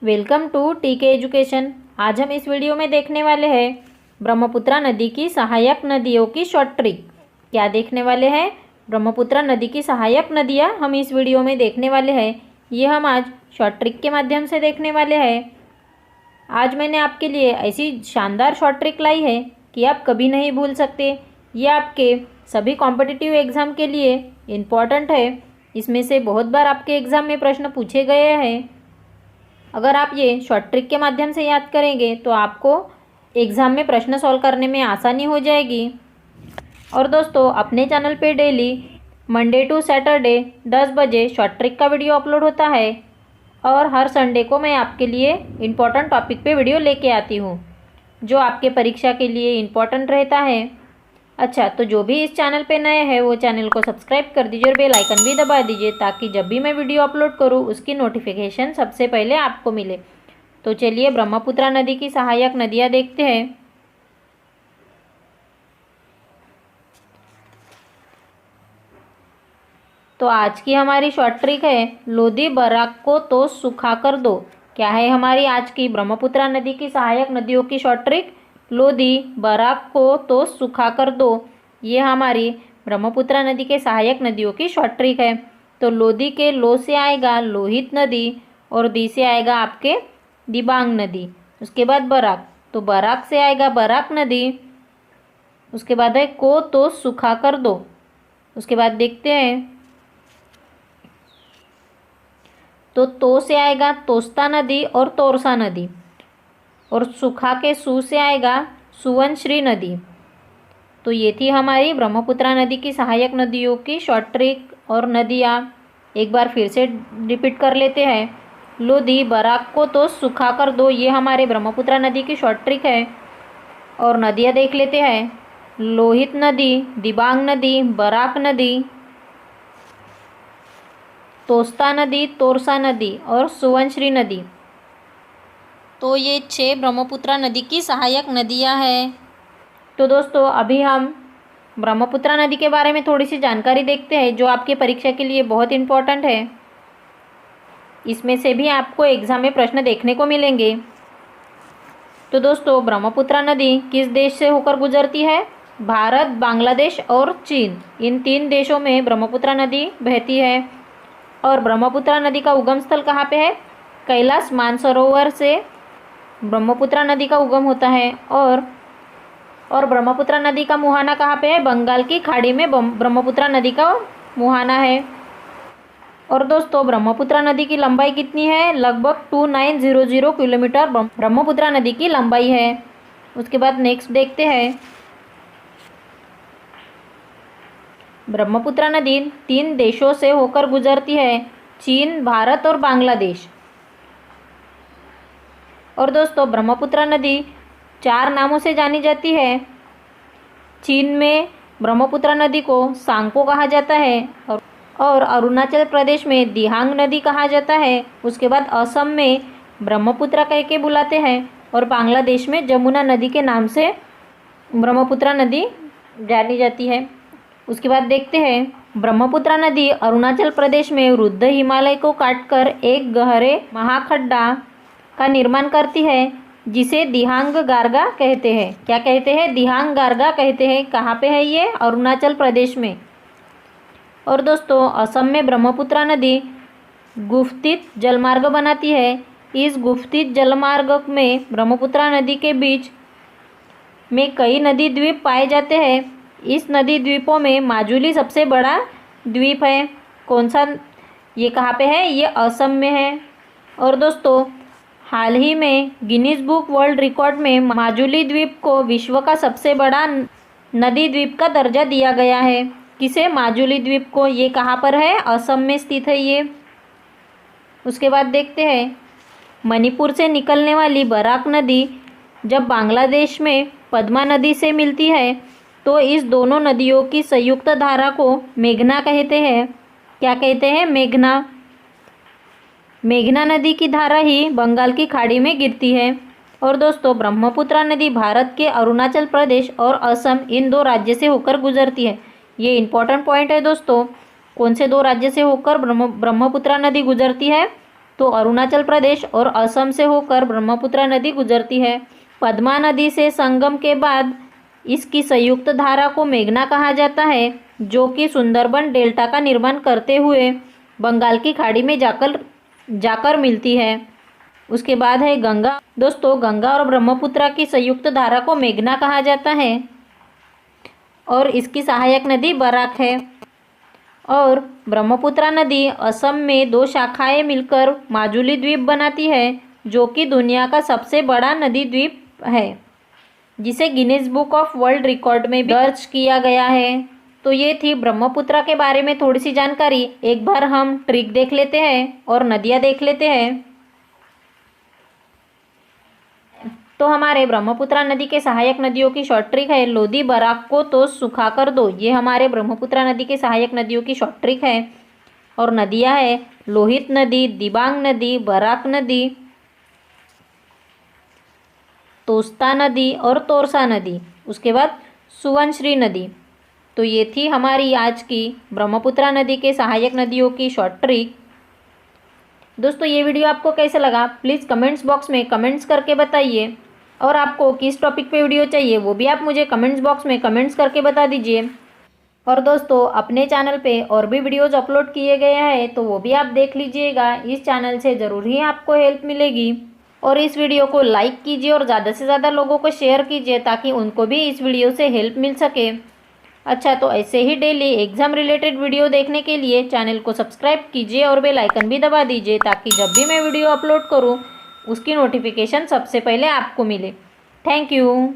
Welcome to टीके education. आज हम इस वीडियो में देखने वाले हैं ब्रह्मपुत्रा नदी की सहायक नदियों की शॉर्ट ट्रिक। क्या देखने वाले हैं? ब्रह्मपुत्रा नदी की सहायक नदियाँ हम इस वीडियो में देखने वाले हैं। ये हम आज शॉर्ट ट्रिक के माध्यम से देखने वाले हैं। आज मैंने आपके लिए ऐसी शानदार शॉर्ट ट्रिक लाई है कि आप कभी नहीं भूल सकते। ये आपके सभी कॉम्पिटिटिव एग्ज़ाम के लिए इम्पॉर्टेंट है। इसमें से बहुत बार आपके एग्ज़ाम में प्रश्न पूछे गए हैं। अगर आप ये शॉर्ट ट्रिक के माध्यम से याद करेंगे तो आपको एग्ज़ाम में प्रश्न सॉल्व करने में आसानी हो जाएगी। और दोस्तों, अपने चैनल पे डेली मंडे टू सैटरडे 10 बजे शॉर्ट ट्रिक का वीडियो अपलोड होता है और हर संडे को मैं आपके लिए इम्पॉर्टेंट टॉपिक पे वीडियो लेके आती हूँ जो आपके परीक्षा के लिए इम्पॉर्टेंट रहता है। अच्छा, तो जो भी इस चैनल पे नए हैं वो चैनल को सब्सक्राइब कर दीजिए और बेल आइकन भी दबा दीजिए ताकि जब भी मैं वीडियो अपलोड करूँ उसकी नोटिफिकेशन सबसे पहले आपको मिले। तो चलिए ब्रह्मपुत्रा नदी की सहायक नदियाँ देखते हैं। तो आज की हमारी शॉर्ट ट्रिक है लोधी बराक को तो सुखा कर दो। क्या है हमारी आज की ब्रह्मपुत्रा नदी की सहायक नदियों की शॉर्ट ट्रिक? लोधी बराक को तो सुखा कर दो। ये हमारी ब्रह्मपुत्रा नदी के सहायक नदियों की शॉर्ट ट्रिक है। तो लोधी के लो से आएगा लोहित नदी और दी से आएगा आपके दिबांग नदी। उसके बाद बराक, तो बराक से आएगा बराक नदी। उसके बाद है को तो सुखा कर दो। उसके बाद देखते हैं तो से आएगा तोस्ता नदी और तोरसा नदी और सुखा के सू से आएगा सुवनश्री नदी। तो ये थी हमारी ब्रह्मपुत्रा नदी की सहायक नदियों की शॉर्ट ट्रिक और नदियाँ। एक बार फिर से रिपीट कर लेते हैं। लोधी बराक को तो सुखा कर दो, ये हमारे ब्रह्मपुत्रा नदी की शॉर्ट ट्रिक है। और नदियाँ देख लेते हैं। लोहित नदी, दिबांग नदी, बराक नदी, तोस्ता नदी, तोरसा नदी और सुवनश्री नदी। तो ये 6 ब्रह्मपुत्रा नदी की सहायक नदियाँ हैं। तो दोस्तों, अभी हम ब्रह्मपुत्रा नदी के बारे में थोड़ी सी जानकारी देखते हैं जो आपके परीक्षा के लिए बहुत इम्पोर्टेंट है। इसमें से भी आपको एग्ज़ाम में प्रश्न देखने को मिलेंगे। तो दोस्तों, ब्रह्मपुत्रा नदी किस देश से होकर गुजरती है? भारत, बांग्लादेश और चीन, इन 3 देशों में ब्रह्मपुत्रा नदी बहती है। और ब्रह्मपुत्रा नदी का उगम स्थल कहाँ पे है? कैलाश मानसरोवर से ब्रह्मपुत्रा नदी का उगम होता है। और ब्रह्मपुत्रा नदी का मुहाना कहाँ पे है? बंगाल की खाड़ी में ब्रह्मपुत्रा नदी का मुहाना है। और दोस्तों, ब्रह्मपुत्रा नदी की लंबाई कितनी है? लगभग 2900 किलोमीटर ब्रह्मपुत्रा नदी की लंबाई है। उसके बाद नेक्स्ट देखते हैं। ब्रह्मपुत्रा नदी 3 देशों से होकर गुजरती है, चीन, भारत और बांग्लादेश। और दोस्तों, ब्रह्मपुत्रा नदी 4 नामों से जानी जाती है। चीन में ब्रह्मपुत्रा नदी को सांको कहा जाता है और अरुणाचल प्रदेश में दिहांग नदी कहा जाता है। उसके बाद असम में ब्रह्मपुत्रा कह के बुलाते हैं और बांग्लादेश में जमुना नदी के नाम से ब्रह्मपुत्रा नदी जानी जाती है। उसके बाद देखते हैं, ब्रह्मपुत्रा नदी अरुणाचल प्रदेश में रुद्ध हिमालय को काटकर एक गहरे महाखड्डा का निर्माण करती है जिसे दिहांग गारगा कहते हैं। क्या कहते हैं? दिहांग गारगा कहते हैं। कहाँ पे है ये? अरुणाचल प्रदेश में। और दोस्तों, असम में ब्रह्मपुत्रा नदी गुफतित जलमार्ग बनाती है। इस गुफतित जलमार्ग में ब्रह्मपुत्रा नदी के बीच में कई नदी द्वीप पाए जाते हैं। इस नदी द्वीपों में माजुली सबसे बड़ा द्वीप है। कौन सा? ये कहाँ पे है? ये असम में है। और दोस्तों, हाल ही में गिनीज बुक वर्ल्ड रिकॉर्ड में माजुली द्वीप को विश्व का सबसे बड़ा नदी द्वीप का दर्जा दिया गया है। किसे? माजुली द्वीप को। ये कहाँ पर है? असम में स्थित है ये। उसके बाद देखते हैं, मणिपुर से निकलने वाली बराक नदी जब बांग्लादेश में पद्मा नदी से मिलती है तो इस दोनों नदियों की संयुक्त धारा को मेघना कहते हैं। क्या कहते हैं? मेघना। मेघना नदी की धारा ही बंगाल की खाड़ी में गिरती है। और दोस्तों, ब्रह्मपुत्रा नदी भारत के अरुणाचल प्रदेश और असम, इन 2 राज्य से होकर गुजरती है। ये इम्पोर्टेंट पॉइंट है दोस्तों। कौन से 2 राज्य से होकर ब्रह्मपुत्रा नदी गुजरती है? तो अरुणाचल प्रदेश और असम से होकर ब्रह्मपुत्र नदी गुजरती है। पद्मा नदी से संगम के बाद इसकी संयुक्त धारा को मेघना कहा जाता है, जो कि सुंदरबन डेल्टा का निर्माण करते हुए बंगाल की खाड़ी में जाकर मिलती है। उसके बाद है गंगा। दोस्तों, गंगा और ब्रह्मपुत्र की संयुक्त धारा को मेघना कहा जाता है और इसकी सहायक नदी बराक है। और ब्रह्मपुत्र नदी असम में 2 शाखाएं मिलकर माजुली द्वीप बनाती है, जो कि दुनिया का सबसे बड़ा नदी द्वीप है, जिसे Guinness book of world record में भी दर्ज किया गया है। तो ये थी ब्रह्मपुत्र के बारे में थोड़ी सी जानकारी। एक बार हम ट्रिक देख लेते हैं और नदियाँ देख लेते हैं। तो हमारे ब्रह्मपुत्र नदी के सहायक नदियों की शॉर्ट ट्रिक है, लोधी बराक को तो सुखा कर दो। ये हमारे ब्रह्मपुत्र नदी के सहायक नदियों की शॉर्ट ट्रिक है। और नदियाँ है लोहित नदी, दिबांग नदी, बराक नदी, तोस्ता नदी और तोरसा नदी। उसके बाद सुवनश्री नदी। तो ये थी हमारी आज की ब्रह्मपुत्र नदी के सहायक नदियों की शॉर्ट ट्रिक। दोस्तों, ये वीडियो आपको कैसा लगा प्लीज़ कमेंट्स बॉक्स में कमेंट्स करके बताइए। और आपको किस टॉपिक पे वीडियो चाहिए वो भी आप मुझे कमेंट्स बॉक्स में कमेंट्स करके बता दीजिए। और दोस्तों, अपने चैनल पे और भी वीडियोज़ अपलोड किए गए हैं तो वो भी आप देख लीजिएगा। इस चैनल से ज़रूर ही आपको हेल्प मिलेगी। और इस वीडियो को लाइक कीजिए और ज़्यादा से ज़्यादा लोगों को शेयर कीजिए ताकि उनको भी इस वीडियो से हेल्प मिल सके। अच्छा, तो ऐसे ही डेली एग्ज़ाम रिलेटेड वीडियो देखने के लिए चैनल को सब्सक्राइब कीजिए और बेल आइकन भी दबा दीजिए ताकि जब भी मैं वीडियो अपलोड करूं उसकी नोटिफिकेशन सबसे पहले आपको मिले। Thank you.